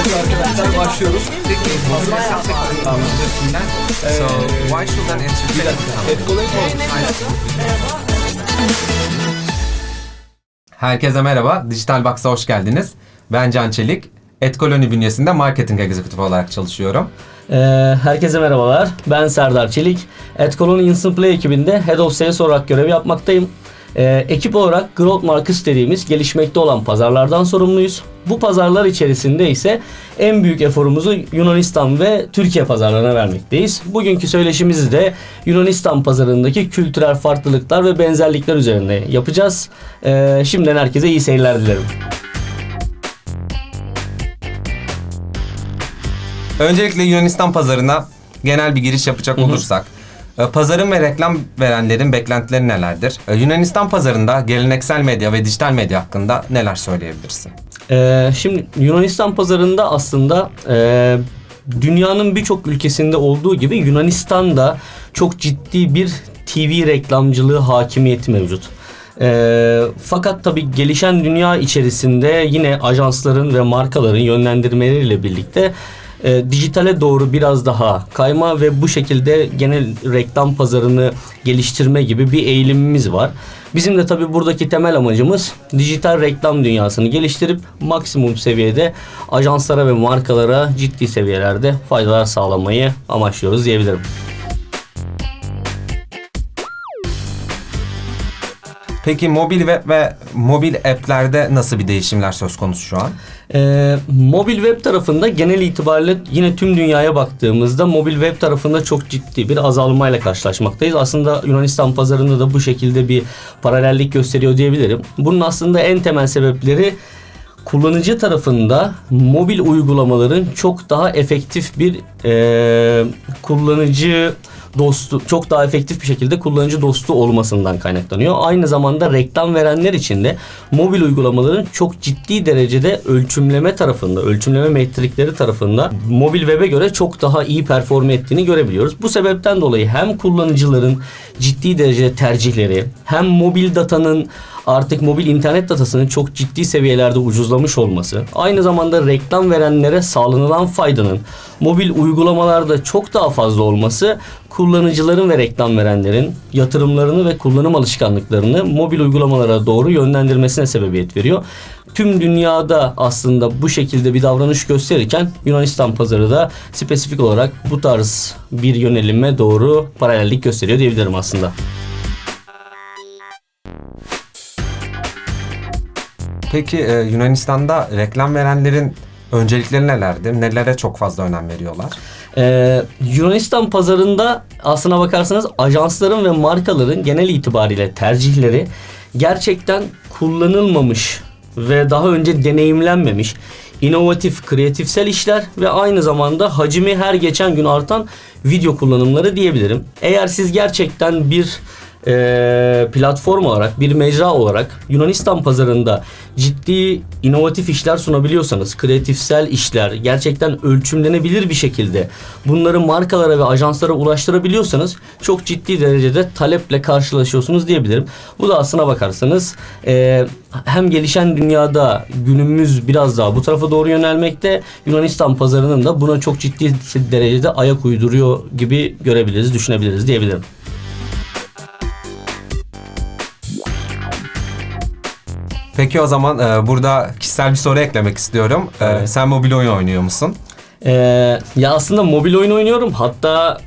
Evet arkadaşlar başlıyoruz. So why should an Herkese merhaba. Dijital Box'a hoş geldiniz. Ben Can Çelik. Etkoloni bünyesinde marketing egzekutifi olarak çalışıyorum. Herkese merhabalar. Ben Serdar Çelik. Etkoloni Instant Play ekibinde Head of Sales olarak görev yapmaktayım. Ekip olarak Growth Markets dediğimiz gelişmekte olan pazarlardan sorumluyuz. Bu pazarlar içerisinde ise en büyük eforumuzu Yunanistan ve Türkiye pazarlarına vermekteyiz. Bugünkü söyleşimizi de Yunanistan pazarındaki kültürel farklılıklar ve benzerlikler üzerine yapacağız. Şimdiden herkese iyi seyirler dilerim. Öncelikle Yunanistan pazarına genel bir giriş yapacak olursak, pazarın ve reklam verenlerin beklentileri nelerdir? Yunanistan pazarında geleneksel medya ve dijital medya hakkında neler söyleyebilirsin? Şimdi Yunanistan pazarında aslında dünyanın birçok ülkesinde olduğu gibi Yunanistan'da çok ciddi bir TV reklamcılığı hakimiyeti mevcut. Fakat tabii gelişen dünya içerisinde yine ajansların ve markaların yönlendirmeleriyle birlikte dijitale doğru biraz daha kayma ve bu şekilde genel reklam pazarını geliştirme gibi bir eğilimimiz var. Bizim de tabii buradaki temel amacımız dijital reklam dünyasını geliştirip maksimum seviyede ajanslara ve markalara ciddi seviyelerde faydalar sağlamayı amaçlıyoruz diyebilirim. Peki mobil web ve mobil app'lerde nasıl bir değişimler söz konusu şu an? Mobil web tarafında genel itibariyle yine tüm dünyaya baktığımızda mobil web tarafında çok ciddi bir azalmayla karşılaşmaktayız. Aslında Yunanistan pazarında da bu şekilde bir paralellik gösteriyor diyebilirim. Bunun aslında en temel sebepleri kullanıcı tarafında mobil uygulamaların çok daha efektif bir kullanıcı dostu, çok daha efektif bir şekilde kullanıcı dostu olmasından kaynaklanıyor. Aynı zamanda reklam verenler için de mobil uygulamaların çok ciddi derecede ölçümleme metrikleri tarafında mobil web'e göre çok daha iyi performe ettiğini görebiliyoruz. Bu sebepten dolayı hem kullanıcıların ciddi derecede tercihleri, hem mobil datanın artık mobil internet datasının çok ciddi seviyelerde ucuzlamış olması, aynı zamanda reklam verenlere sağlanılan faydanın mobil uygulamalarda çok daha fazla olması, kullanıcıların ve reklam verenlerin yatırımlarını ve kullanım alışkanlıklarını mobil uygulamalara doğru yönlendirmesine sebebiyet veriyor. Tüm dünyada aslında bu şekilde bir davranış gösterirken Yunanistan pazarı da spesifik olarak bu tarz bir yönelime doğru paralellik gösteriyor diyebilirim aslında. Peki Yunanistan'da reklam verenlerin öncelikleri nelerdir? Nelere çok fazla önem veriyorlar? Yunanistan pazarında aslına bakarsanız ajansların ve markaların genel itibariyle tercihleri gerçekten kullanılmamış ve daha önce deneyimlenmemiş inovatif, kreatifsel işler ve aynı zamanda hacmi her geçen gün artan video kullanımları diyebilirim. Eğer siz gerçekten bir platform olarak, bir mecra olarak Yunanistan pazarında ciddi inovatif işler sunabiliyorsanız, kreatifsel işler, gerçekten ölçümlenebilir bir şekilde bunları markalara ve ajanslara ulaştırabiliyorsanız çok ciddi derecede taleple karşılaşıyorsunuz diyebilirim. Bu da aslına bakarsanız hem gelişen dünyada günümüz biraz daha bu tarafa doğru yönelmekte, Yunanistan pazarının da buna çok ciddi derecede ayak uyduruyor gibi görebiliriz, düşünebiliriz diyebilirim. Peki o zaman burada kişisel bir soru eklemek istiyorum. Evet. Sen mobil oyun oynuyor musun? Ya aslında mobil oyun oynuyorum. Hatta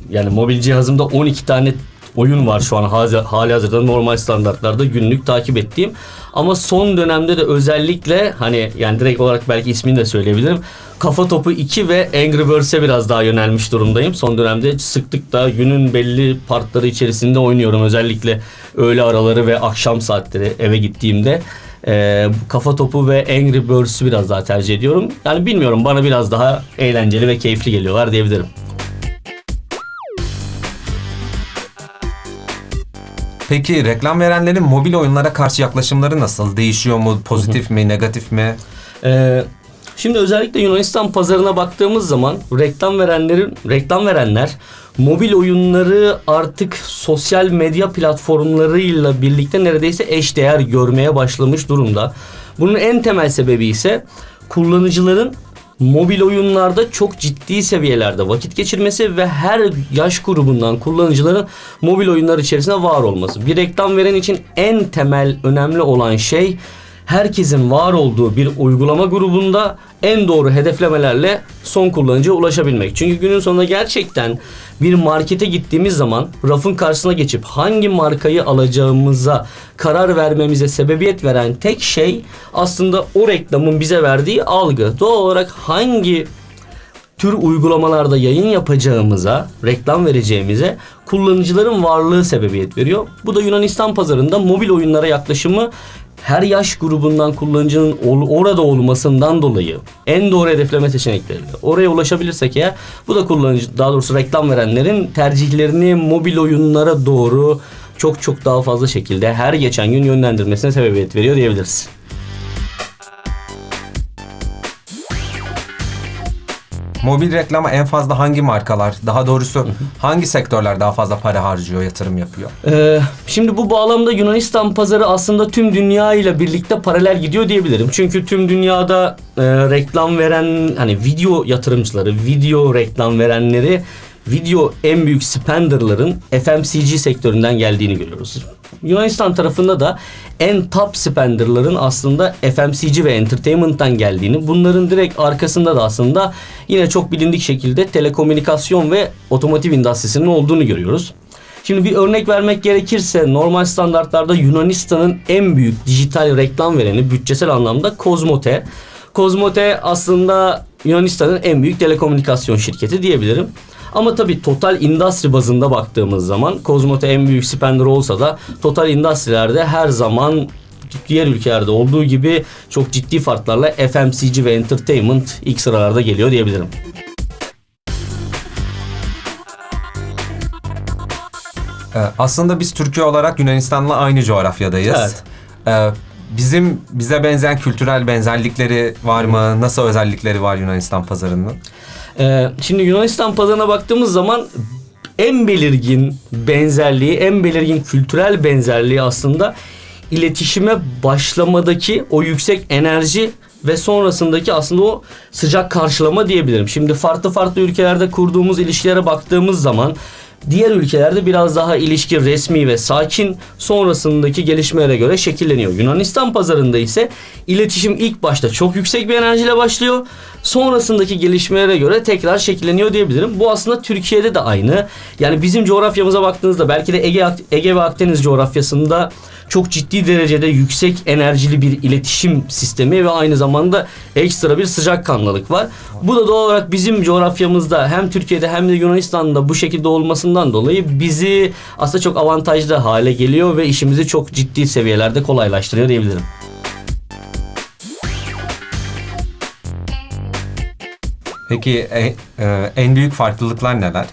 yani mobil cihazımda 12 tane oyun var şu an hali hazırda normal standartlarda günlük takip ettiğim. Ama son dönemde de özellikle hani yani direkt olarak belki ismini de söyleyebilirim. Kafa Topu 2 ve Angry Birds'e biraz daha yönelmiş durumdayım. Son dönemde sıklıkla günün belli partları içerisinde oynuyorum. Özellikle öğle araları ve akşam saatleri eve gittiğimde Kafa Topu ve Angry Birds'ü biraz daha tercih ediyorum. Yani bilmiyorum, bana biraz daha eğlenceli ve keyifli geliyorlar diyebilirim. Peki reklam verenlerin mobil oyunlara karşı yaklaşımları nasıl? Değişiyor mu? Pozitif mi? Negatif mi? Şimdi özellikle Yunanistan pazarına baktığımız zaman reklam verenler mobil oyunları artık sosyal medya platformlarıyla birlikte neredeyse eşdeğer görmeye başlamış durumda. Bunun en temel sebebi ise kullanıcıların mobil oyunlarda çok ciddi seviyelerde vakit geçirmesi ve her yaş grubundan kullanıcıların mobil oyunlar içerisinde var olması. Bir reklam veren için en temel önemli olan şey herkesin var olduğu bir uygulama grubunda en doğru hedeflemelerle son kullanıcıya ulaşabilmek. Çünkü günün sonunda gerçekten bir markete gittiğimiz zaman rafın karşısına geçip hangi markayı alacağımıza karar vermemize sebebiyet veren tek şey aslında o reklamın bize verdiği algı. Doğal olarak hangi tür uygulamalarda yayın yapacağımıza, reklam vereceğimize kullanıcıların varlığı sebebiyet veriyor. Bu da Yunanistan pazarında mobil oyunlara yaklaşımı her yaş grubundan kullanıcının orada olmasından dolayı en doğru hedefleme seçenekleriyle oraya ulaşabilirsek eğer, bu da kullanıcı, daha doğrusu reklam verenlerin tercihlerini mobil oyunlara doğru çok daha fazla şekilde her geçen gün yönlendirmesine sebebiyet veriyor diyebiliriz. Mobil reklama en fazla hangi markalar, daha doğrusu hangi sektörler daha fazla para harcıyor, yatırım yapıyor? Şimdi bu bağlamda Yunanistan pazarı aslında tüm dünya ile birlikte paralel gidiyor diyebilirim. Çünkü tüm dünyada reklam veren, hani video yatırımcıları, video reklam verenleri, video en büyük spenderların FMCG sektöründen geldiğini görüyoruz. Yunanistan tarafında da en top spenderların aslında FMCG ve entertainment'tan geldiğini, bunların direkt arkasında da aslında yine çok bilindik şekilde telekomünikasyon ve otomotiv endüstrisinin olduğunu görüyoruz. Şimdi bir örnek vermek gerekirse normal standartlarda Yunanistan'ın en büyük dijital reklam vereni bütçesel anlamda Kozmote. Kozmote aslında Yunanistan'ın en büyük telekomünikasyon şirketi diyebilirim. Ama tabii total industry bazında baktığımız zaman Kozmote en büyük spender olsa da total industry'lerde her zaman diğer ülkelerde olduğu gibi çok ciddi farklarla FMCG ve entertainment ilk sıralarda geliyor diyebilirim. Aslında biz Türkiye olarak Yunanistan'la aynı coğrafyadayız. Evet. Bize benzeyen kültürel benzerlikleri var mı? Nasıl özellikleri var Yunanistan pazarının? Şimdi Yunanistan pazarına baktığımız zaman en belirgin benzerliği, en belirgin kültürel benzerliği aslında iletişime başlamadaki o yüksek enerji ve sonrasındaki aslında o sıcak karşılama diyebilirim. Şimdi farklı ülkelerde kurduğumuz ilişkilere baktığımız zaman diğer ülkelerde biraz daha ilişki resmi ve sakin, sonrasındaki gelişmelere göre şekilleniyor. Yunanistan pazarında ise iletişim ilk başta çok yüksek bir enerjiyle başlıyor. Sonrasındaki gelişmelere göre tekrar şekilleniyor diyebilirim. Bu aslında Türkiye'de de aynı. Yani bizim coğrafyamıza baktığınızda belki de Ege ve Akdeniz coğrafyasında çok ciddi derecede yüksek enerjili bir iletişim sistemi ve aynı zamanda ekstra bir sıcakkanlılık var. Bu da doğal olarak bizim coğrafyamızda hem Türkiye'de hem de Yunanistan'da bu şekilde olmasından dolayı bizi aslında çok avantajlı hale geliyor ve işimizi çok ciddi seviyelerde kolaylaştırıyor diyebilirim. Peki en büyük farklılıklar neler?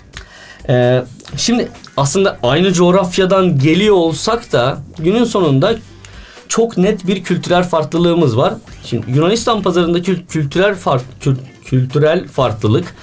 Şimdi aslında aynı coğrafyadan geliyor olsak da günün sonunda çok net bir kültürel farklılığımız var. Şimdi Yunanistan pazarındaki kültürel farklılık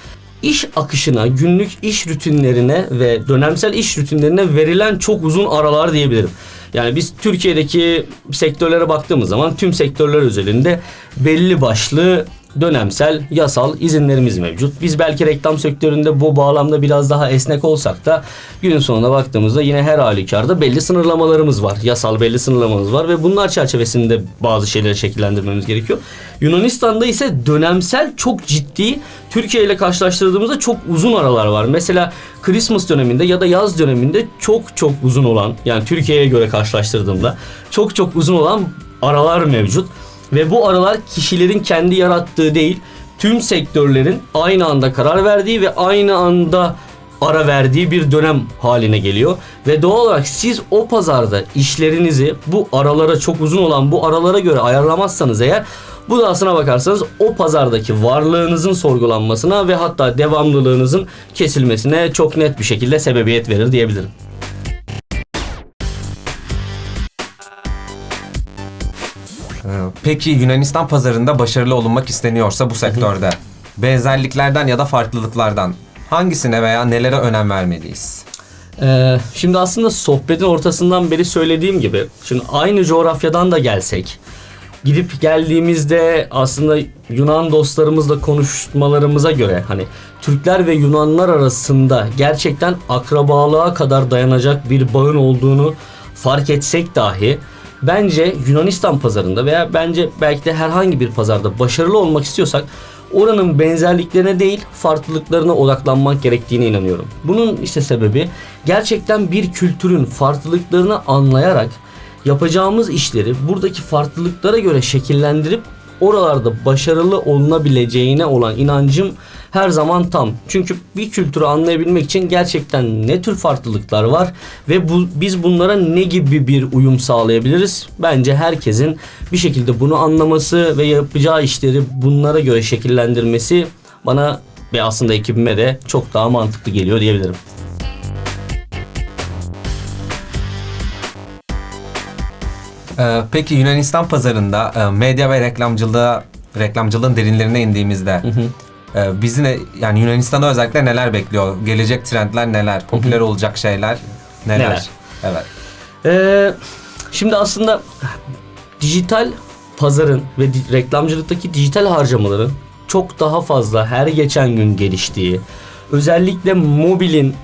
iş akışına, günlük iş rutinlerine ve dönemsel iş rutinlerine verilen çok uzun aralar diyebilirim. Yani biz Türkiye'deki sektörlere baktığımız zaman tüm sektörler özelinde belli başlı dönemsel yasal izinlerimiz mevcut. Biz belki reklam sektöründe bu bağlamda biraz daha esnek olsak da günün sonuna baktığımızda yine her halükarda belli sınırlamalarımız var. Yasal belli sınırlamalarımız var ve bunlar çerçevesinde bazı şeyleri şekillendirmemiz gerekiyor. Yunanistan'da ise dönemsel çok ciddi, Türkiye ile karşılaştırdığımızda çok uzun aralar var. Mesela Christmas döneminde ya da yaz döneminde çok uzun olan, yani Türkiye'ye göre karşılaştırdığımda çok uzun olan aralar mevcut. Ve bu aralar kişilerin kendi yarattığı değil, tüm sektörlerin aynı anda karar verdiği ve aynı anda ara verdiği bir dönem haline geliyor. Ve doğal olarak siz o pazarda işlerinizi bu aralara, çok uzun olan bu aralara göre ayarlamazsanız eğer, bu da aslına bakarsanız o pazardaki varlığınızın sorgulanmasına ve hatta devamlılığınızın kesilmesine çok net bir şekilde sebebiyet verir diyebilirim. Peki Yunanistan pazarında başarılı olunmak isteniyorsa bu sektörde benzerliklerden ya da farklılıklardan hangisine veya nelere önem vermeliyiz? Şimdi aslında sohbetin ortasından beri söylediğim gibi, şimdi aynı coğrafyadan da gelsek, gidip geldiğimizde aslında Yunan dostlarımızla konuşmalarımıza göre hani Türkler ve Yunanlar arasında gerçekten akrabalığa kadar dayanacak bir bağın olduğunu fark etsek dahi bence Yunanistan pazarında veya bence belki de herhangi bir pazarda başarılı olmak istiyorsak oranın benzerliklerine değil farklılıklarına odaklanmak gerektiğine inanıyorum. Bunun işte sebebi gerçekten bir kültürün farklılıklarını anlayarak yapacağımız işleri buradaki farklılıklara göre şekillendirip oralarda başarılı olunabileceğine olan inancım her zaman tam. Çünkü bir kültürü anlayabilmek için gerçekten ne tür farklılıklar var ve biz bunlara ne gibi bir uyum sağlayabiliriz? Bence herkesin bir şekilde bunu anlaması ve yapacağı işleri bunlara göre şekillendirmesi bana ve aslında ekibime de çok daha mantıklı geliyor diyebilirim. Peki Yunanistan pazarında medya ve reklamcılığın derinlerine indiğimizde bizi yani Yunanistan'da özellikle neler bekliyor? Gelecek trendler neler? Popüler olacak şeyler neler? Evet. Şimdi aslında dijital pazarın ve reklamcılıktaki dijital harcamaların çok daha fazla her geçen gün geliştiği, özellikle mobilin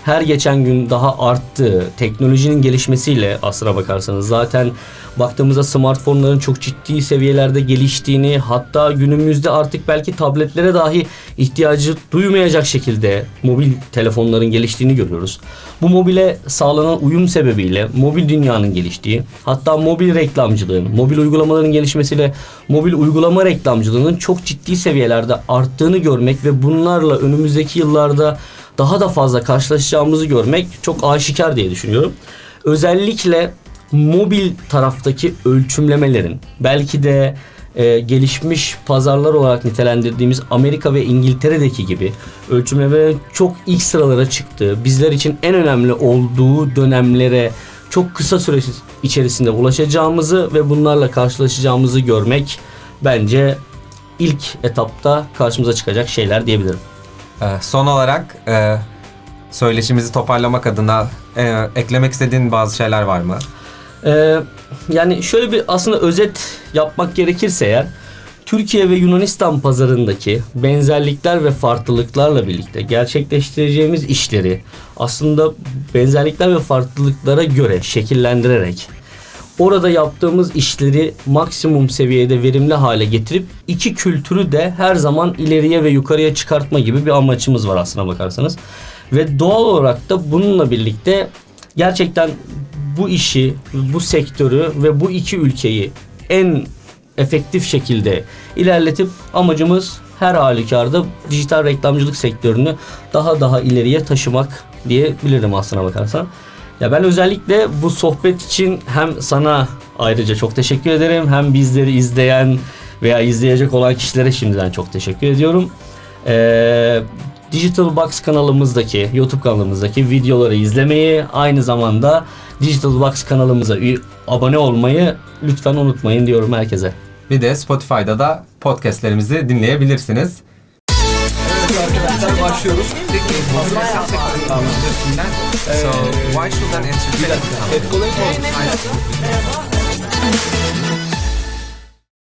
her geçen gün daha arttığı, teknolojinin gelişmesiyle aslına bakarsanız zaten baktığımızda smartfonların çok ciddi seviyelerde geliştiğini, hatta günümüzde artık belki tabletlere dahi ihtiyacı duymayacak şekilde mobil telefonların geliştiğini görüyoruz. Bu mobile sağlanan uyum sebebiyle mobil dünyanın geliştiği, hatta mobil reklamcılığın, mobil uygulamaların gelişmesiyle mobil uygulama reklamcılığının çok ciddi seviyelerde arttığını görmek ve bunlarla önümüzdeki yıllarda daha da fazla karşılaşacağımızı görmek çok aşikar diye düşünüyorum. Özellikle mobil taraftaki ölçümlemelerin belki de gelişmiş pazarlar olarak nitelendirdiğimiz Amerika ve İngiltere'deki gibi ölçümlemelerin çok ilk sıralara çıktığı, bizler için en önemli olduğu dönemlere çok kısa süre içerisinde ulaşacağımızı ve bunlarla karşılaşacağımızı görmek bence ilk etapta karşımıza çıkacak şeyler diyebilirim. Son olarak söyleşimizi toparlamak adına eklemek istediğin bazı şeyler var mı? Yani şöyle bir aslında özet yapmak gerekirse eğer Türkiye ve Yunanistan pazarındaki benzerlikler ve farklılıklarla birlikte gerçekleştireceğimiz işleri aslında benzerlikler ve farklılıklara göre şekillendirerek orada yaptığımız işleri maksimum seviyede verimli hale getirip iki kültürü de her zaman ileriye ve yukarıya çıkartma gibi bir amacımız var aslına bakarsanız. Ve doğal olarak da bununla birlikte gerçekten bu işi, bu sektörü ve bu iki ülkeyi en efektif şekilde ilerletip amacımız her halükarda dijital reklamcılık sektörünü daha ileriye taşımak diyebilirim aslına bakarsan. Ya ben özellikle bu sohbet için hem sana ayrıca çok teşekkür ederim, hem bizleri izleyen veya izleyecek olan kişilere şimdiden çok teşekkür ediyorum. Digital Box kanalımızdaki, YouTube kanalımızdaki videoları izlemeyi, aynı zamanda Digital Box kanalımıza abone olmayı lütfen unutmayın diyorum herkese. Bir de Spotify'da da podcastlerimizi dinleyebilirsiniz. Evet arkadaşlar başlıyoruz. So why should an entertainment